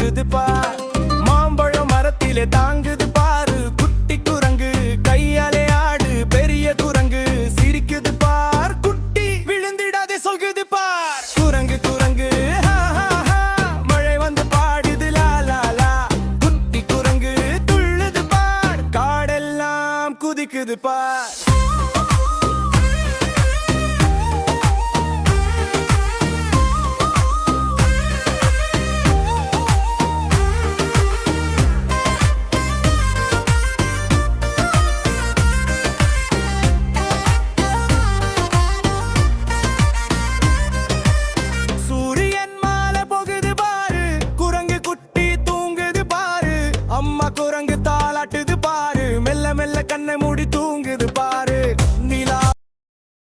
காட்டுது பார். மாம்பழம் மரத்திலே தாங்குது பாரு. குட்டி குரங்கு கையாலே ஆடு. பெரிய குரங்கு சிரிக்குது பார். குட்டி விழுந்திடாதே சொல்குது பார். குரங்கு குரங்கு ஹா ஹா ஹா. மழை வந்து பாடுது லா லா லா. குட்டி குரங்கு துள்ளுது பார். காடெல்லாம் குதிக்குது பார். அம்மா குரங்கு தாளாட்டுது பாரு. மெல்ல மெல்ல கண்ணை மூடி தூங்குது பாரு.